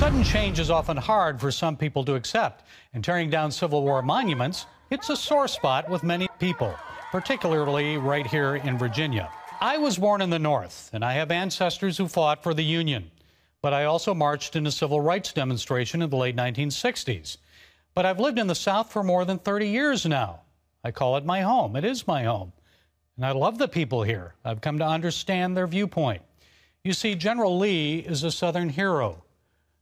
Sudden change is often hard for some people to accept, and tearing down Civil War monuments, it's a sore spot with many people, particularly right here in Virginia. I was born in the North, and I have ancestors who fought for the Union. But I also marched in a civil rights demonstration in the late 1960s. But I've lived in the South for more than 30 years now. I call it my home. It is my home. And I love the people here. I've come to understand their viewpoint. You see, General Lee is a Southern hero.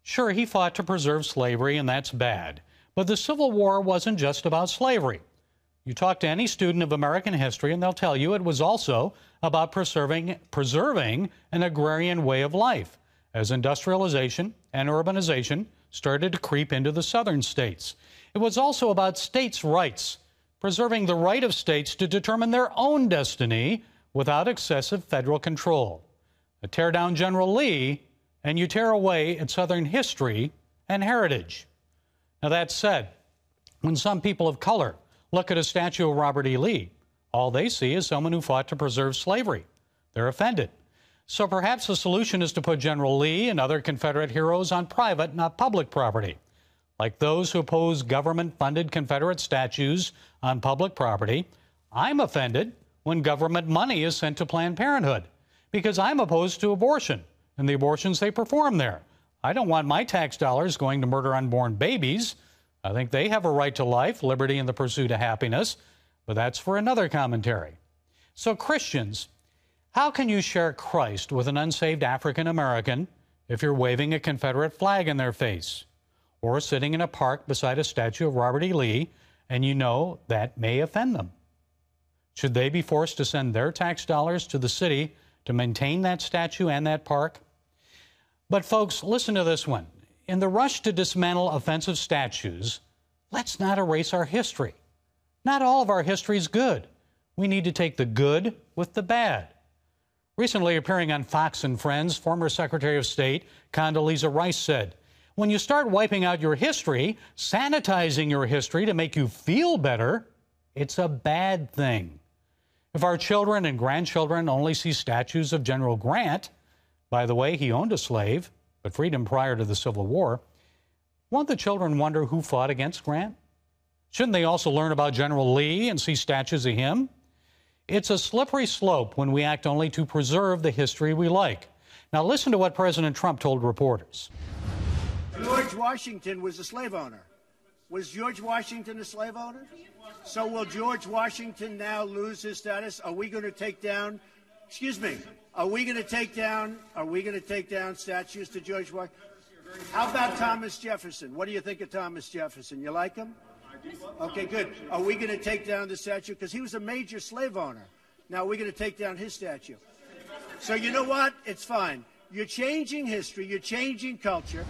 Sure, he fought to preserve slavery, and that's bad. But the Civil War wasn't just about slavery. You talk to any student of American history, and they'll tell you it was also about preserving an agrarian way of life as industrialization and urbanization started to creep into the southern states. It was also about states' rights, preserving the right of states to determine their own destiny without excessive federal control. Tear down General Lee, and you tear away its Southern history and heritage. Now, that said, when some people of color look at a statue of Robert E. Lee, all they see is someone who fought to preserve slavery. They're offended. So perhaps the solution is to put General Lee and other Confederate heroes on private, not public property. Like those who oppose government-funded Confederate statues on public property, I'm offended when government money is sent to Planned Parenthood because I'm opposed to abortion and the abortions they perform there. I don't want my tax dollars going to murder unborn babies. I think they have a right to life, liberty, and the pursuit of happiness, but that's for another commentary. So Christians, how can you share Christ with an unsaved African American if you're waving a Confederate flag in their face or sitting in a park beside a statue of Robert E. Lee and you know that may offend them? Should they be forced to send their tax dollars to the city to maintain that statue and that park? But folks, listen to this one. In the rush to dismantle offensive statues, let's not erase our history. Not all of our history is good. We need to take the good with the bad. Recently appearing on Fox and Friends, former Secretary of State Condoleezza Rice said, "When you start wiping out your history, sanitizing your history to make you feel better, it's a bad thing." If our children and grandchildren only see statues of General Grant, by the way, he owned a slave, but freed him prior to the Civil War, won't the children wonder who fought against Grant? Shouldn't they also learn about General Lee and see statues of him? It's a slippery slope when we act only to preserve the history we like. Now listen to what President Trump told reporters. George Washington was a slave owner. Was George Washington a slave owner? So will George Washington now lose his status? Are we going to take down, are we going to take down statues to George Washington? How about Thomas Jefferson? What do you think of Thomas Jefferson? You like him? Okay, good. Are we going to take down the statue? Because he was a major slave owner. Now we're going to take down his statue. So you know what? It's fine. You're changing history. You're changing culture.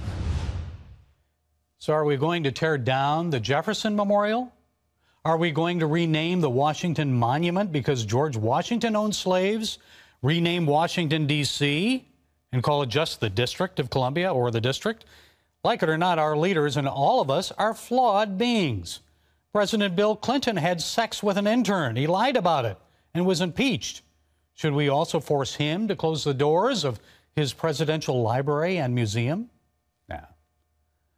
So are we going to tear down the Jefferson Memorial? Are we going to rename the Washington Monument because George Washington owned slaves? Rename Washington, D.C. and call it just the District of Columbia or the District? Like it or not, our leaders and all of us are flawed beings. President Bill Clinton had sex with an intern. He lied about it and was impeached. Should we also force him to close the doors of his presidential library and museum? Nah.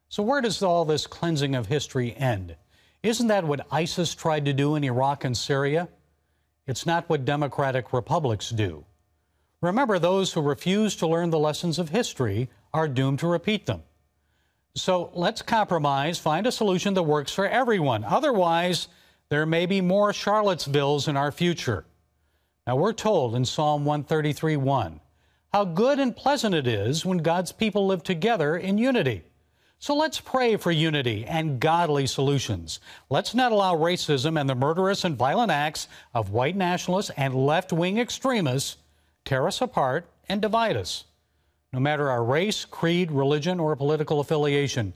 So where does all this cleansing of history end? Isn't that what ISIS tried to do in Iraq and Syria? It's not what democratic republics do. Remember, those who refuse to learn the lessons of history are doomed to repeat them. So let's compromise, find a solution that works for everyone. Otherwise, there may be more Charlottesvilles in our future. Now, we're told in Psalm 133:1 how good and pleasant it is when God's people live together in unity. So let's pray for unity and godly solutions. Let's not allow racism and the murderous and violent acts of white nationalists and left-wing extremists tear us apart and divide us. No matter our race, creed, religion, or political affiliation,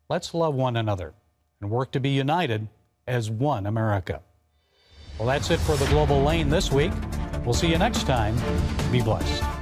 let's love one another and work to be united as one America. Well, that's it for the Global Lane this week. We'll see you next time. Be blessed.